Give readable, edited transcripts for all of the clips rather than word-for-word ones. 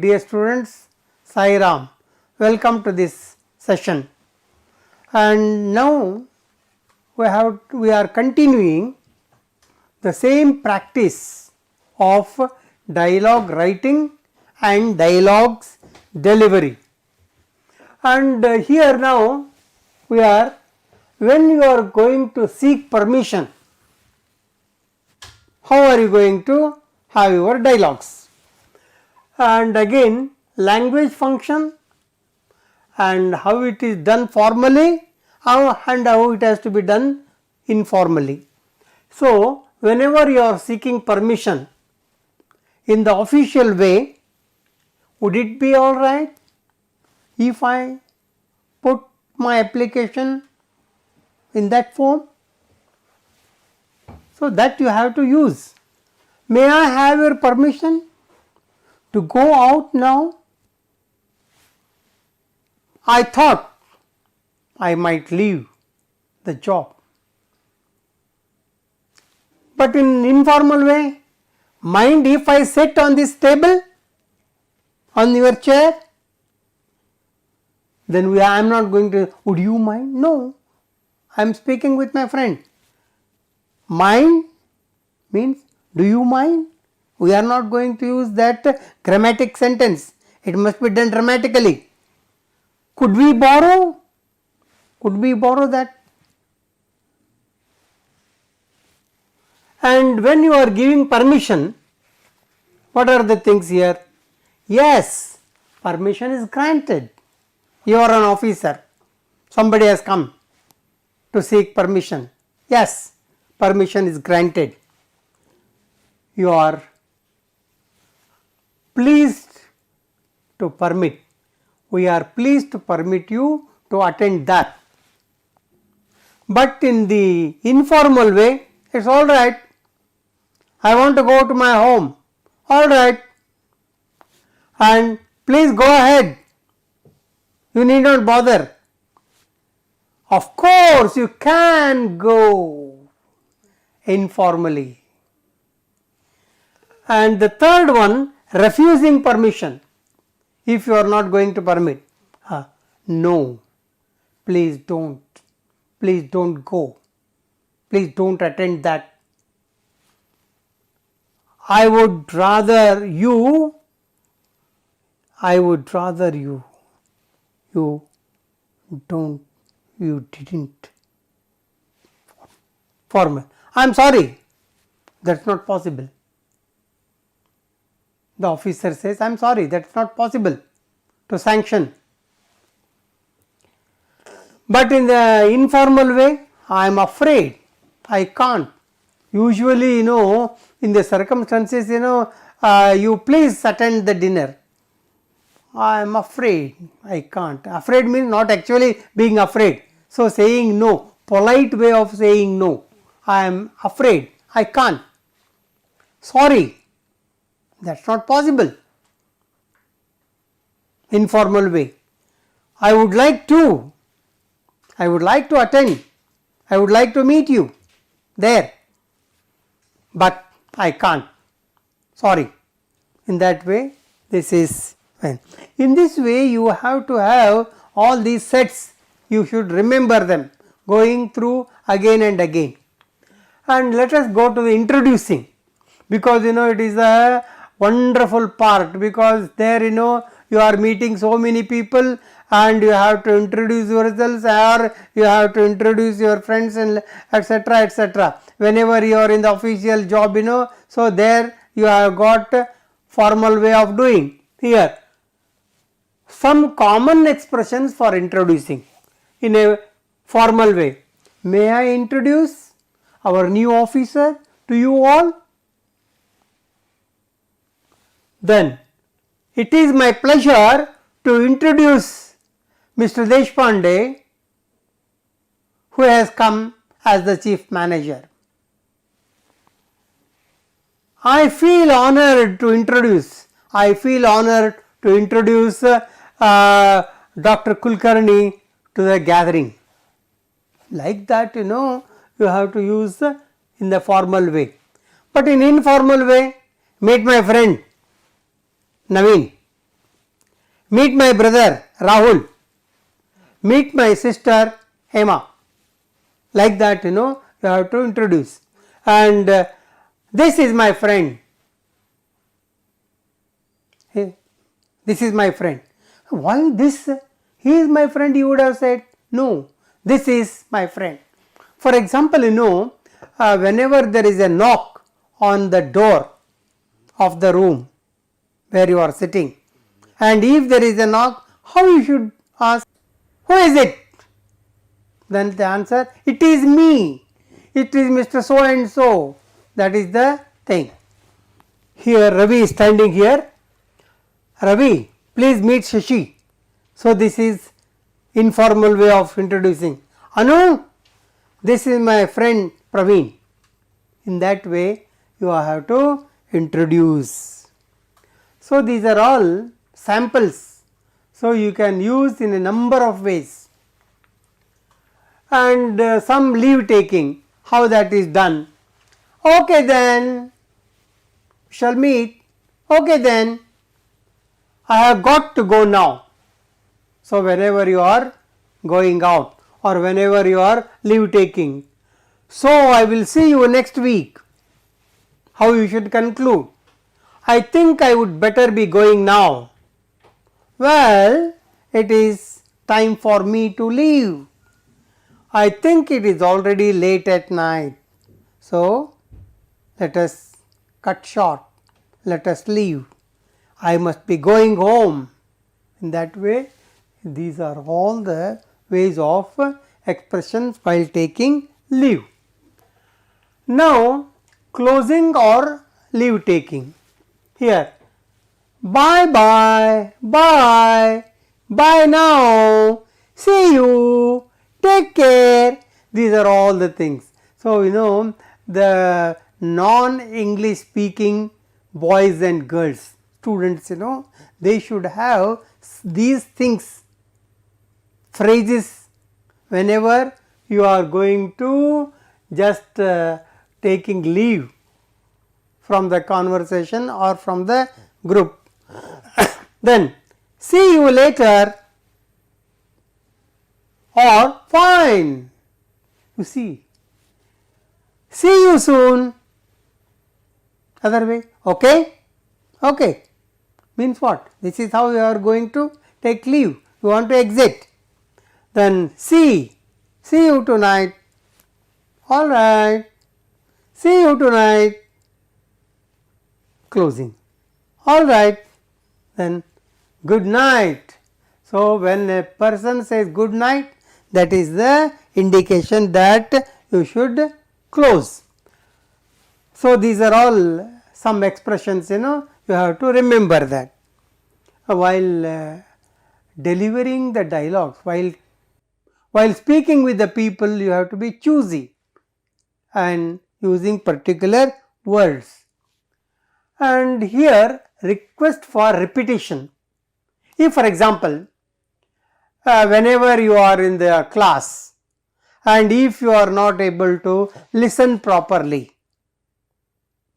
dear students, Sai Ram. Welcome to this session. And now we are continuing the same practice of dialogue writing and dialogues delivery. And here now we are, when you are going to seek permission, how are you going to have your dialogues? And again, language function and how it is done formally and how it has to be done informally. So, whenever you are seeking permission in the official way, would it be all right if I put my application in that form? So, that you have to use. May I have your permission to go out now? I thought I might leave the job. But in informal way, mind if I sit on this table, on your chair? Then I am not going to, would you mind? No, I am speaking with my friend. Mind means, do you mind? We are not going to use that grammatic sentence. It must be done dramatically. Could we borrow? Could we borrow that? And when you are giving permission, what are the things here? Yes, permission is granted. You are an officer. Somebody has come to seek permission. Yes, permission is granted. You are pleased to permit. We are pleased to permit you to attend that. But in the informal way, it is all right. I want to go to my home. All right. And please go ahead. You need not bother. Of course, you can go informally. And the third one, refusing permission. If you are not going to permit, no, please don't go, please don't attend that. I would rather you didn't. Formal. I am sorry, that is not possible. The officer says, I am sorry, that is not possible to sanction. But in the informal way, I am afraid, I can't. Usually, in the circumstances, you please attend the dinner. I am afraid, I can't. Afraid means not actually being afraid. So, saying no, polite way of saying no. I am afraid, I can't. Sorry. That is not possible. Informal way. I would like to attend. I would like to meet you there. But I can't. Sorry. In that way, this is fine. In this way, you have to have all these sets. You should remember them, going through again and again. And let us go to the introducing, because it is a wonderful part, because there you are meeting so many people and you have to introduce yourselves, or you have to introduce your friends, and etc., etc. Whenever you are in the official job, so there you have got formal way of doing. Here some common expressions for introducing in a formal way. May I introduce our new officer to you all? Then, it is my pleasure to introduce Mr. Deshpande, who has come as the chief manager. I feel honored to introduce Dr. Kulkarni to the gathering. Like that, you have to use in the formal way. But in informal way, meet my friend Naveen. Meet my brother Rahul. Meet my sister Hema. Like that, you have to introduce. And this is my friend. Hey, this is my friend. Why this? He is my friend, you would have said. No, this is my friend. For example, whenever there is a knock on the door of the room where you are sitting, and if there is a knock, how you should ask, who is it? Then the answer, it is me, it is Mr. So and so. That is the thing. Here Ravi is standing here. Ravi, please meet Shashi. So this is informal way of introducing. Anu, this is my friend Praveen. In that way you have to introduce. So these are all samples. So you can use in a number of ways. And some leave taking, how that is done. Okay then, shall meet. Okay then, I have got to go now. So whenever you are going out or whenever you are leave taking, so I will see you next week. How you should conclude? I think I would better be going now. Well, it is time for me to leave. I think it is already late at night. So let us cut short. Let us leave. I must be going home. In that way, these are all the ways of expressions while taking leave. Now, closing or leave taking. Here, bye bye, bye, bye now, see you, take care. These are all the things. So, the non-English speaking boys and girls, students, they should have these things, phrases, whenever you are going to just taking leave from the conversation or from the group. Then, see you later or fine. You see you soon. Other way, okay, okay, means what? This is how you are going to take leave. You want to exit. Then see you tonight. All right, see you tonight. Closing. All right, then good night. So when a person says good night, that is the indication that you should close. So these are all some expressions, you have to remember that. While delivering the dialogues, while speaking with the people, you have to be choosy and using particular words. And here request for repetition. If for example, whenever you are in the class and if you are not able to listen properly,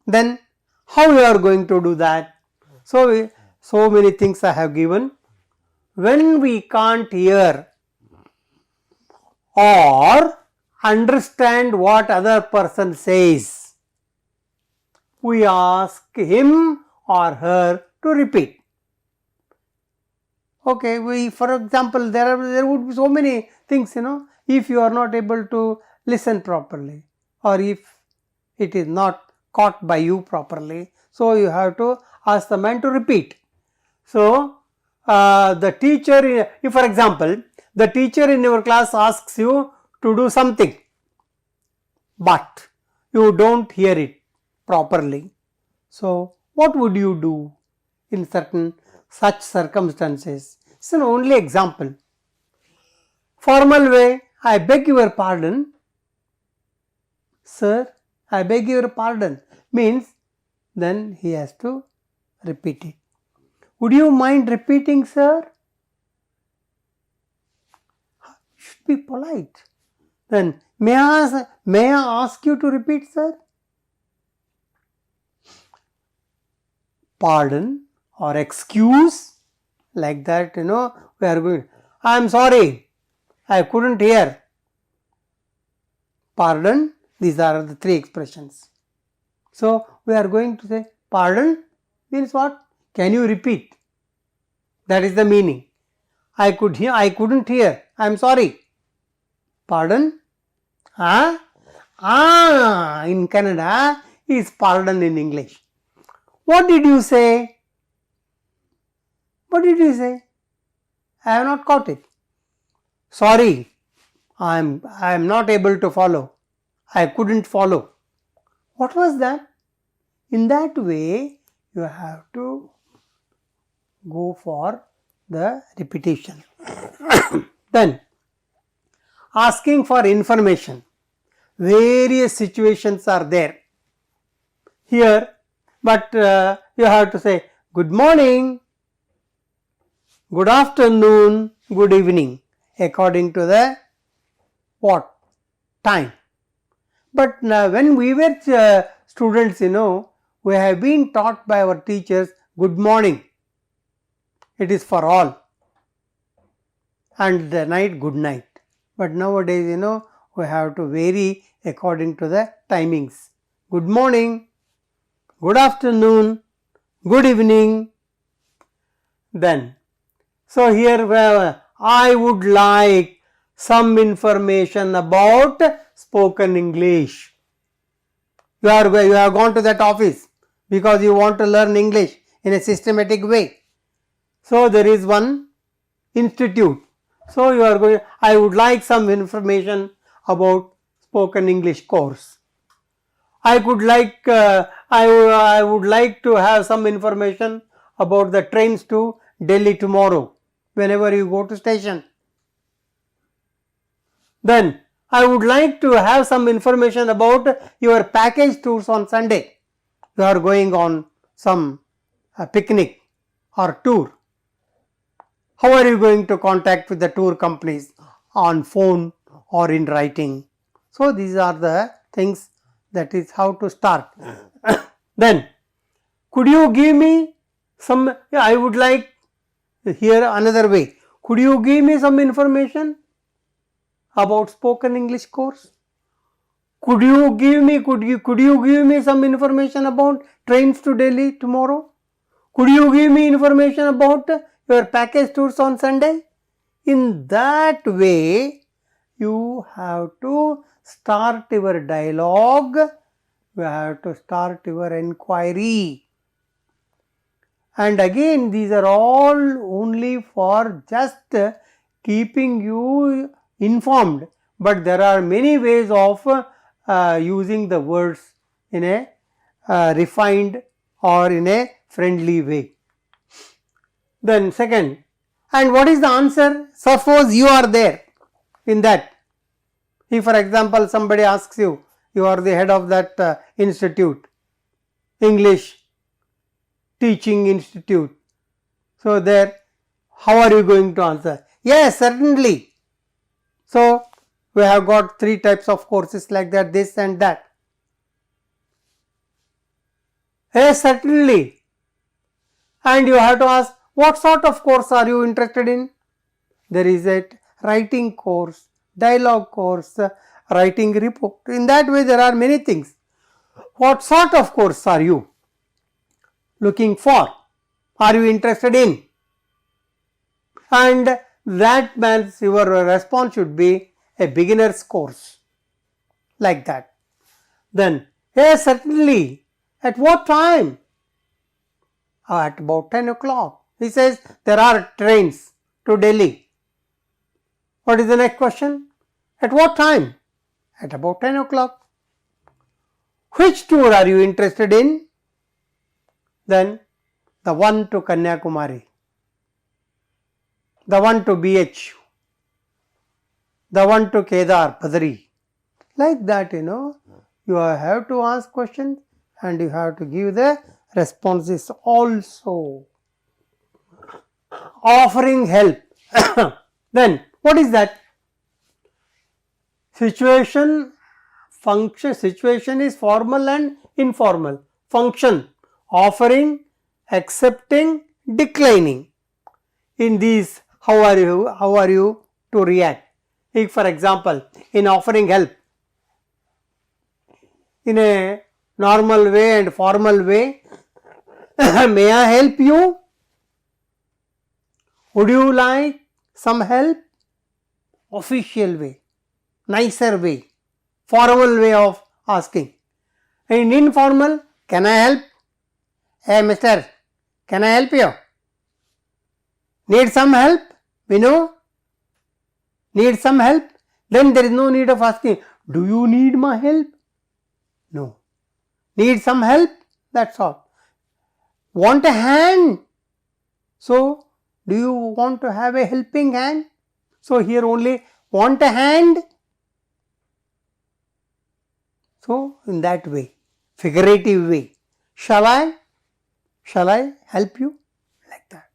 then how you are going to do that? So many things I have given. When we can't hear or understand what other person says, we ask him or her to repeat. Okay, for example, there would be so many things, if you are not able to listen properly or if it is not caught by you properly, so you have to ask the man to repeat. So the teacher, if for example, the teacher in your class asks you to do something, but you don't hear it properly. So what would you do in such circumstances? It's an only example. Formal way, I beg your pardon. Sir, I beg your pardon means then he has to repeat it. Would you mind repeating, sir? You should be polite. Then may I ask you to repeat, sir? Pardon or excuse Like that, we are going, I am sorry, I couldn't hear. Pardon, these are the three expressions. So, we are going to say, pardon means what? Can you repeat? That is the meaning. I couldn't hear, I am sorry. Pardon? In Kannada is pardon in English. What did you say? What did you say? I have not caught it. Sorry, I am not able to follow. I couldn't follow. What was that? In that way, you have to go for the repetition. Then, asking for information. Various situations are there here, but you have to say good morning, good afternoon, good evening, according to the what? Time. But when we were students, we have been taught by our teachers good morning. It is for all. And the night, good night. But nowadays, we have to vary according to the timings. Good morning, good afternoon, good evening. Then, so here I would like some information about spoken English. You have gone to that office because you want to learn English in a systematic way. So, there is one institute. So, you are going, I would like some information about spoken English course. I would like to have some information about the trains to Delhi tomorrow whenever you go to station. Then I would like to have some information about your package tours on Sunday. You are going on some picnic or tour. How are you going to contact with the tour companies? On phone or in writing? So, these are the things, that is how to start. Then, could you give me some, I would like here another way. Could you give me some information about spoken English course? Could you give me some information about trains to Delhi tomorrow? Could you give me information about your package tours on Sunday? In that way, you have to start your dialogue, you have to start your inquiry. And again, these are all only for just keeping you informed, but there are many ways of using the words in a refined or in a friendly way. Then second, and what is the answer? Suppose you are there in that. If for example somebody asks you, you are the head of that institute, English teaching institute. So there, how are you going to answer? Yes, certainly. So we have got 3 types of courses like that, this and that. Yes, certainly. And you have to ask, what sort of course are you interested in? There is a writing course, dialogue course, writing report. In that way, there are many things. What sort of course are you looking for? Are you interested in? And that means your response should be a beginner's course, like that. Then, yes, certainly. At what time? At about 10 o'clock. He says there are trains to Delhi. What is the next question? At what time? At about 10 o'clock. Which tour are you interested in? Then the one to Kanyakumari, the one to BH, the one to Kedar, Padri. Like that, you have to ask questions and you have to give the responses also. Offering help. Then what is that? Situation, function. Situation is formal and informal. Function, offering, accepting, declining. in these, how are you to react? If for example, in offering help, in a normal way and formal way, may I help you? Would you like some help? Official way, nicer way, formal way of asking. In informal, can I help? Hey mister, can I help you? Need some help? Vinu? Need some help? Then there is no need of asking, do you need my help? No. Need some help? That's all. Want a hand? So, do you want to have a helping hand? So, here only want a hand? So, in that way, figurative way, shall I help you? Like that.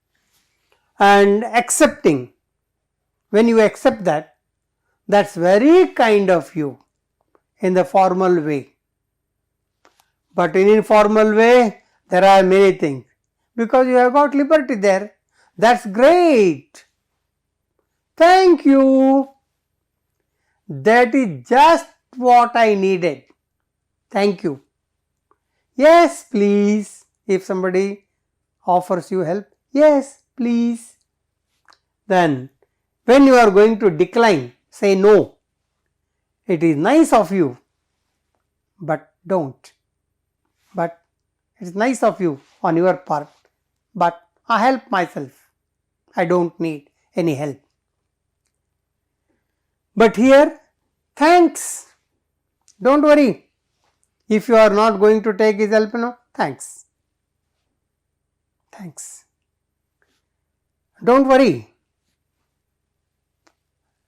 And accepting, when you accept that, that's very kind of you in the formal way. But in informal way, there are many things. Because you have got liberty there. That's great. Thank you. That is just what I needed. Thank you. Yes, please. If somebody offers you help, yes, please. Then, when you are going to decline, say no. It is nice of you, but don't. But it is nice of you on your part, but I help myself. I don't need any help. But here, thanks. Don't worry. If you are not going to take his help, no, thanks. Thanks. Don't worry.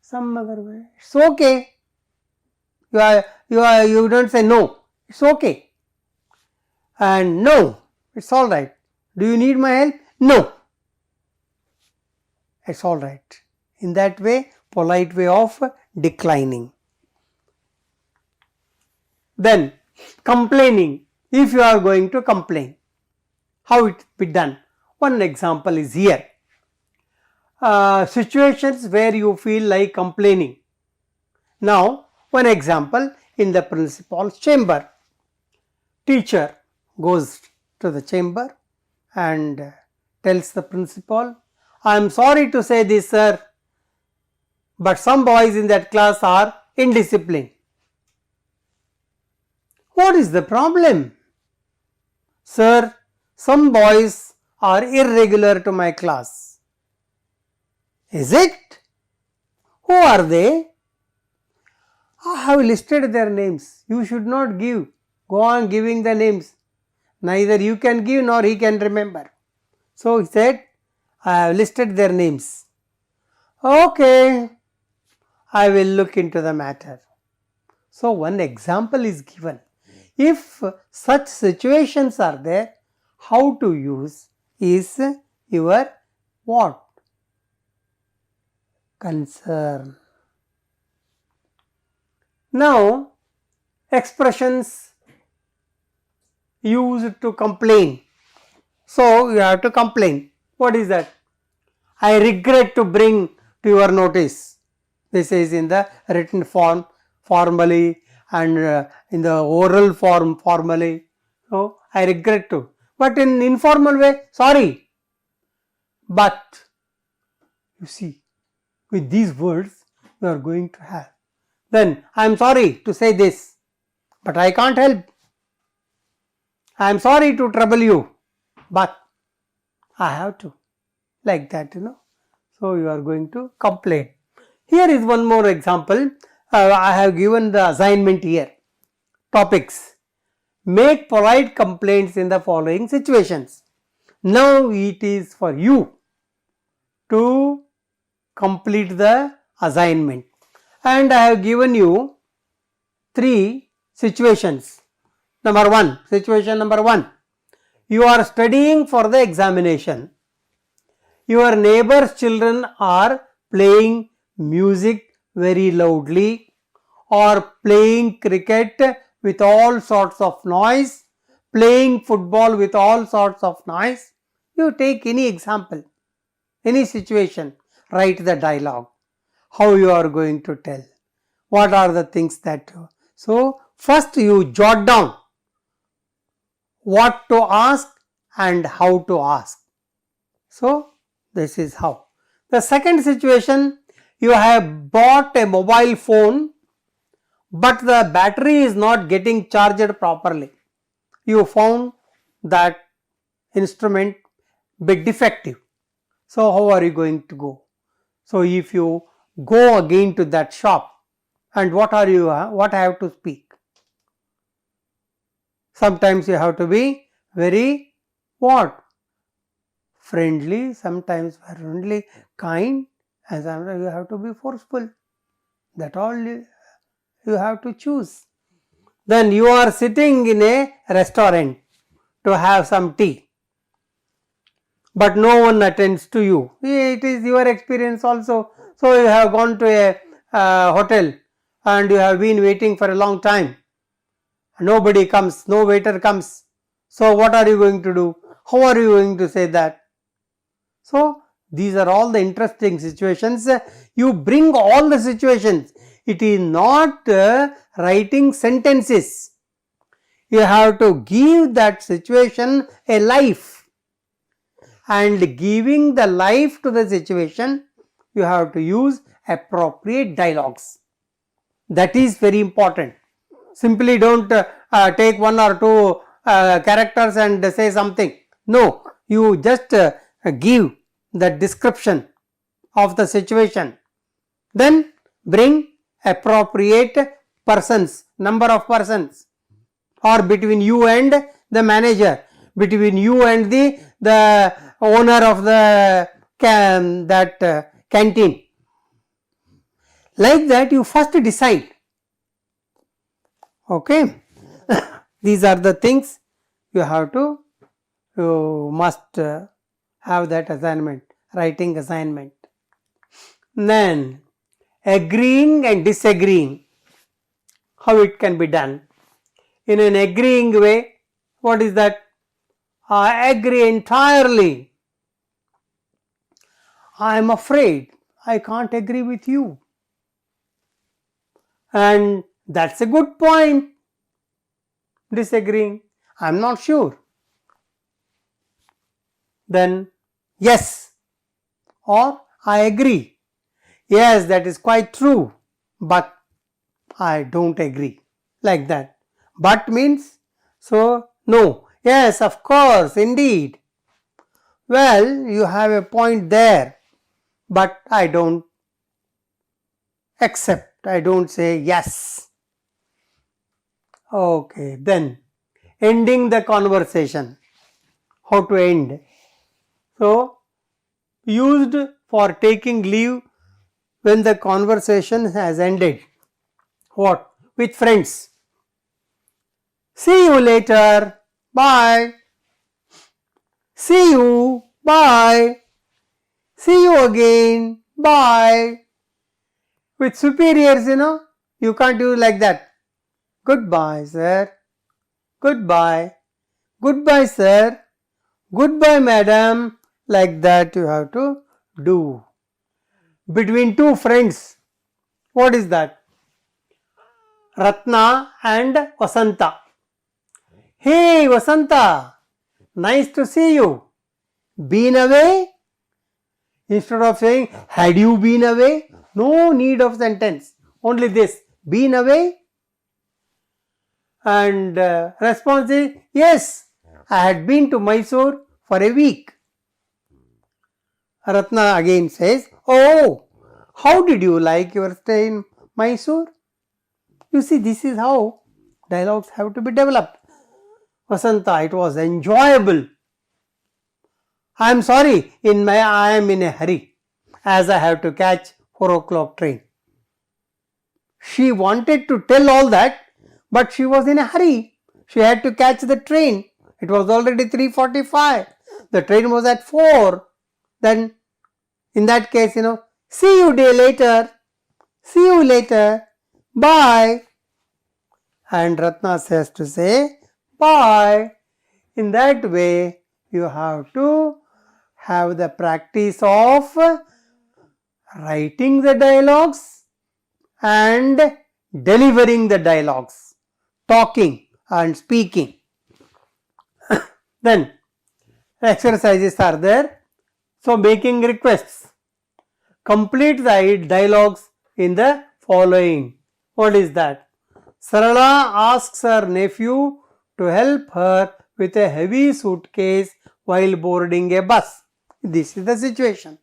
Some other way. It's okay. You don't say no. It's okay. And no, it's all right. Do you need my help? No. It's all right. In that way, polite way of declining. Then, complaining. If you are going to complain, how it be done? One example is here. Situations where you feel like complaining. Now, one example in the principal's chamber. Teacher goes to the chamber and tells the principal, I am sorry to say this, sir, but some boys in that class are indisciplined. What is the problem? Sir, some boys are irregular to my class. Is it? Who are they? I have listed their names. You should not go on giving the names. Neither you can give nor he can remember. So he said, I have listed their names. Okay, I will look into the matter. So one example is given. If such situations are there, how to use is your what? Concern. Now, expressions used to complain. So, you have to complain. What is that? I regret to bring to your notice. This is in the written form, formally, and in the oral form, formally. So, I regret to. But in informal way, sorry. But, you see, with these words, you are going to have. Then, I am sorry to say this, but I can't help. I am sorry to trouble you, but I have to. Like that, So, you are going to complain. Here is one more example. I have given the assignment here. Topics. Make polite complaints in the following situations. Now, it is for you to complete the assignment. And I have given you 3 situations. Situation number 1. You are studying for the examination. Your neighbor's children are playing music very loudly or playing cricket with all sorts of noise, playing football with all sorts of noise. You take any example. any situation, write the dialogue, how you are going to tell, what are the things that you. So, first you jot down what to ask and how to ask. So, this is how. The second situation, you have bought a mobile phone, but the battery is not getting charged properly. You found that instrument bit defective. So, how are you going to go? So, if you go again to that shop, and what I have to speak? Sometimes you have to be very what? Friendly, sometimes friendly, kind, and sometimes you have to be forceful. That all you have to choose. Then you are sitting in a restaurant to have some tea, but no one attends to you. It is your experience also. So you have gone to a hotel and you have been waiting for a long time. Nobody comes, no waiter comes. So what are you going to do? How are you going to say that? So these are all the interesting situations. You bring all the situations. It is not writing sentences. You have to give that situation a life, and giving the life to the situation, you have to use appropriate dialogues. That is very important. Simply don't take one or two characters and say something. No, you just give the description of the situation. Then bring appropriate persons, number of persons, or between you and the manager, between you and the owner of the canteen. Like that, you first decide. Okay. These are the things you have to, you must have that assignment, writing assignment. Then agreeing and disagreeing, how it can be done. In an agreeing way, what is that? I agree entirely. I am afraid I can't agree with you. And that's a good point. Disagreeing, I am not sure. Then yes, or I agree. Yes, that is quite true, but I don't agree. Like that. But means, so no. Yes, of course, indeed. Well, you have a point there, but I don't accept. I don't say yes. Okay, then ending the conversation. How to end? So, used for taking leave when the conversation has ended. What? With friends. See you later. Bye. See you. Bye. See you again. Bye. With superiors, you can't do like that. Goodbye, sir. Goodbye. Goodbye, sir. Goodbye, madam. Like that you have to do. Between two friends. What is that? Ratna and Vasanta. Hey, Vasanta. Nice to see you. Been away? Instead of saying, had you been away? No need of sentence. Only this. Been away? And response is, yes, I had been to Mysore for a week. Ratna again says, oh, how did you like your stay in Mysore? You see, this is how dialogues have to be developed. Vasanta, it was enjoyable. I am sorry, I am in a hurry, as I have to catch 4 o'clock train. She wanted to tell all that, but she was in a hurry. She had to catch the train. It was already 3:45. The train was at 4. Then, in that case, see you day later. See you later. Bye. And Ratna says to say, bye. In that way, you have to have the practice of writing the dialogues and delivering the dialogues, talking and speaking. Then exercises are there. So, making requests. Complete the dialogues in the following. What is that? Sarala asks her nephew to help her with a heavy suitcase while boarding a bus. This is the situation.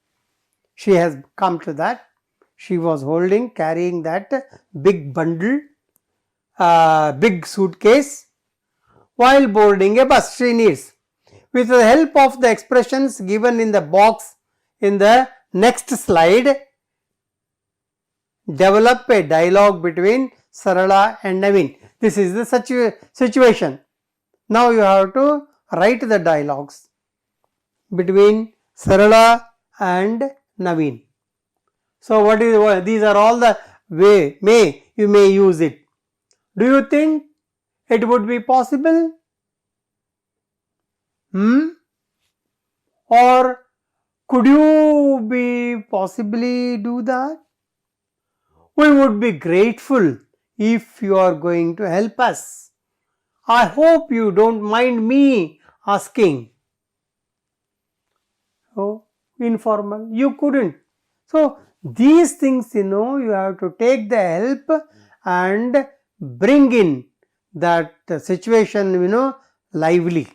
She has come to that. She was carrying that big bundle, big suitcase while boarding a bus. She needs. With the help of the expressions given in the box in the next slide, develop a dialogue between Sarala and Naveen. This is the situation. Now you have to write the dialogues between Sarala and Naveen. So what is these are all the way you may use it. Do you think it would be possible? Or could you be possibly do that? We would be grateful if you are going to help us. I hope you don't mind me asking. So, informal, you couldn't. So, these things you have to take the help and bring in that situation lively.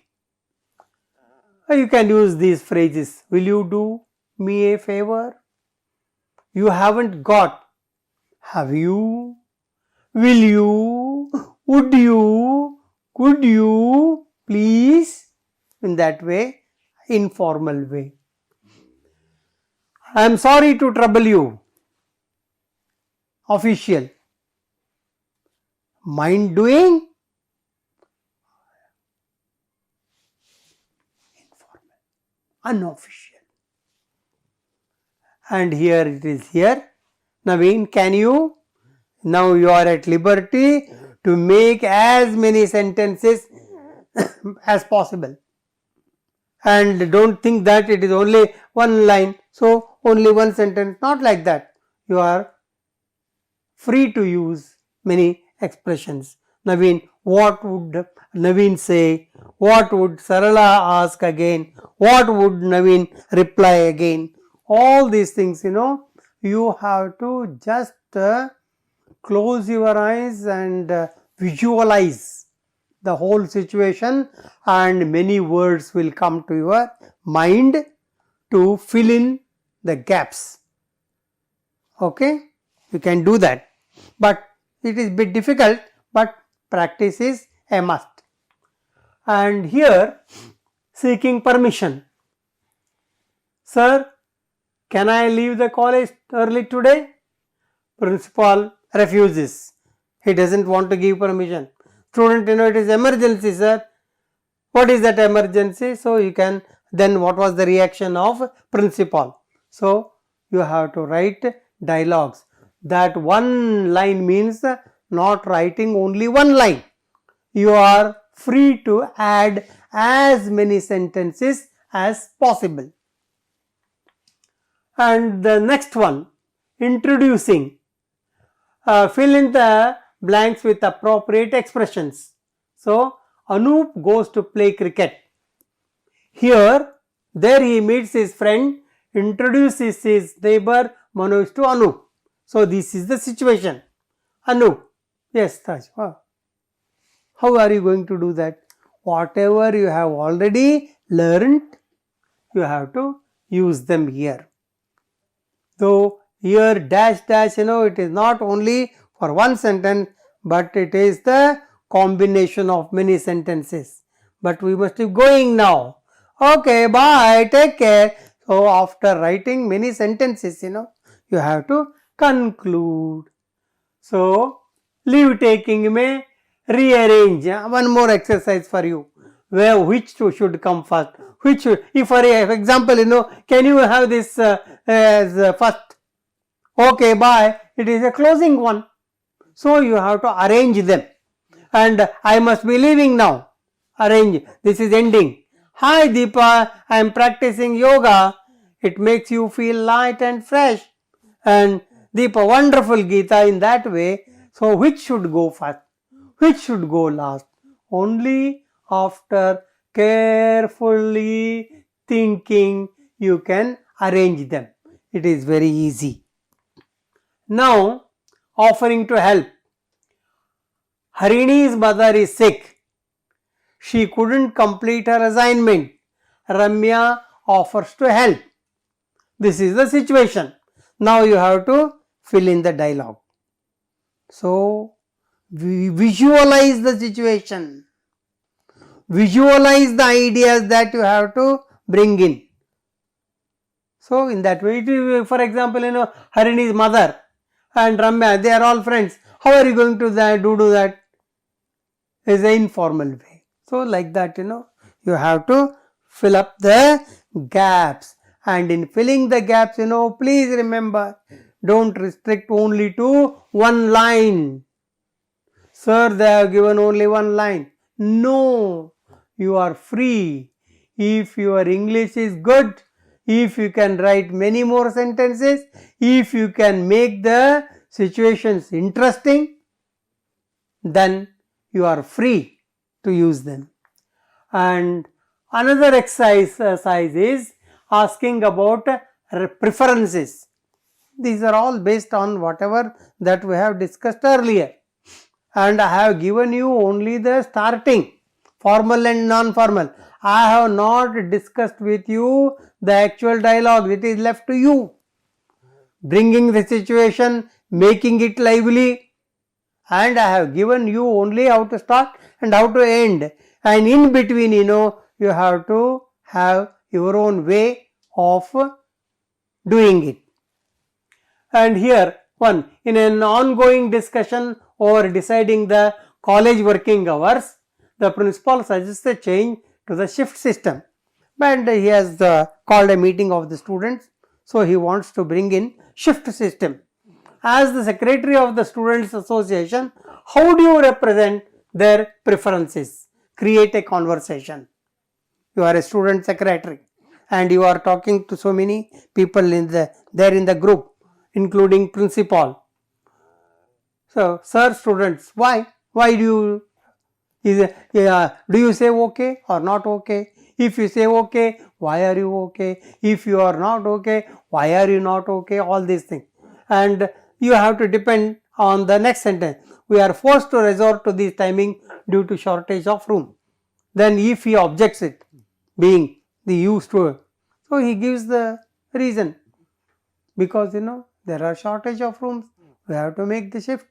You can use these phrases. Will you do me a favor? You haven't got. Have you? Will you? Would you? Could you? Please? In that way, informal way. I am sorry to trouble you. Official. Mind doing? Unofficial. And here it is here. Naveen, can you? Now you are at liberty to make as many sentences as possible. And don't think that it is only one line, so only one sentence. Not like that. You are free to use many expressions. Naveen, what would Naveen say? What would Sarala ask again? What would Naveen reply again? All these things, you have to just close your eyes and visualize the whole situation, and many words will come to your mind to fill in the gaps. Okay? You can do that. But it is a bit difficult, but practice is a must. And here, seeking permission. Sir, can I leave the college early today? Principal refuses. He doesn't want to give permission. Student, it is emergency, sir. What is that emergency? So you can, then what was the reaction of principal? So you have to write dialogues. That one line means not writing only one line. You are free to add as many sentences as possible. And the next one, introducing. Fill in the blanks with appropriate expressions. So, Anup goes to play cricket. Here, there he meets his friend, introduces his neighbor Manoj to Anup. So, this is the situation. Anup, yes, Taj. How are you going to do that? Whatever you have already learned, you have to use them here. So, here dash dash, it is not only for one sentence, but it is the combination of many sentences. But we must be going now. Okay, bye, take care. So, after writing many sentences, you have to conclude. So, leave taking may rearrange. One more exercise for you. Which two should come first? Which, if for example, can you have this as first? Okay, bye. It is a closing one. So, you have to arrange them. And I must be leaving now. Arrange. This is ending. Hi Deepa, I am practicing yoga. It makes you feel light and fresh. And Deepa, wonderful Gita in that way. So which should go first? Which should go last? Only after carefully thinking you can arrange them. It is very easy. Now, offering to help. Harini's mother is sick. She couldn't complete her assignment. Ramya offers to help. This is the situation. Now you have to fill in the dialogue. So, visualize the situation. Visualize the ideas that you have to bring in. So, in that way, for example, Harini's mother and Ramya, they are all friends. How are you going to do that? Is an informal way. So, like that, you have to fill up the gaps, and in filling the gaps, please remember, don't restrict only to one line. Sir, they have given only one line. No, you are free. If your English is good, if you can write many more sentences, if you can make the situations interesting, then you are free to use them. And another exercise is asking about preferences. These are all based on whatever that we have discussed earlier. And I have given you only the starting, formal and non-formal. I have not discussed with you the actual dialogue. It is left to you. Bringing the situation, making it lively, and I have given you only how to start and how to end, and in between you have to have your own way of doing it. And here one, in an ongoing discussion over deciding the college working hours, the principal suggests a change to the shift system, and he has called a meeting of the students, so he wants to bring in shift system. As the secretary of the Students Association, how do you represent their preferences? Create a conversation. You are a student secretary and you are talking to so many people there in the group, including principal. So, sir, students, why? Why do you say okay or not okay? If you say okay, why are you okay? If you are not okay, why are you not okay? All these things. And you have to depend on the next sentence. We are forced to resort to this timing due to shortage of room. Then if he objects it, being the used to, so he gives the reason, because there are shortage of rooms, we have to make the shift.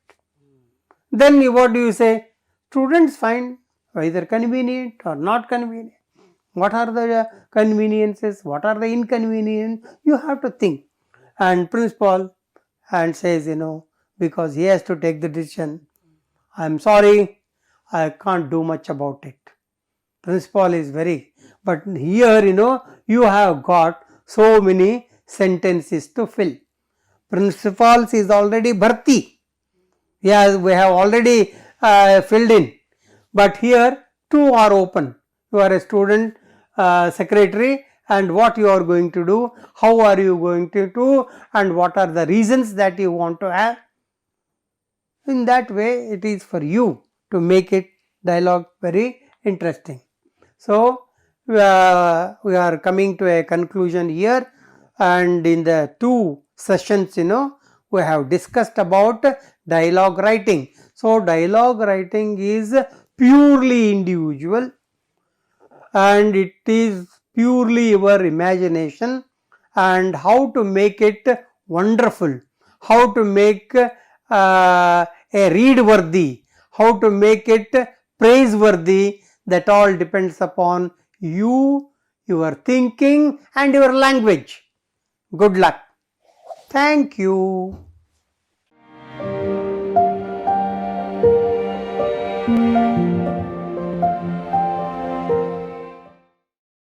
Then what do you say? Students find either convenient or not convenient. What are the conveniences? What are the inconveniences? You have to think. And principal and says, because he has to take the decision, I am sorry, I can't do much about it. Principal is very, but here you have got so many sentences to fill. Principals is already Bharti. Yeah, we have already filled in, but here two are open. You are a student secretary, and what you are going to do, how are you going to do, and what are the reasons that you want to have. In that way, it is for you to make it dialogue very interesting. So, we are coming to a conclusion here, and in the two sessions, we have discussed about dialogue writing. So, dialogue writing is purely individual and it is purely your imagination, and how to make it wonderful, how to make a read worthy, how to make it praiseworthy, that all depends upon you, your thinking and your language. Good luck. Thank you.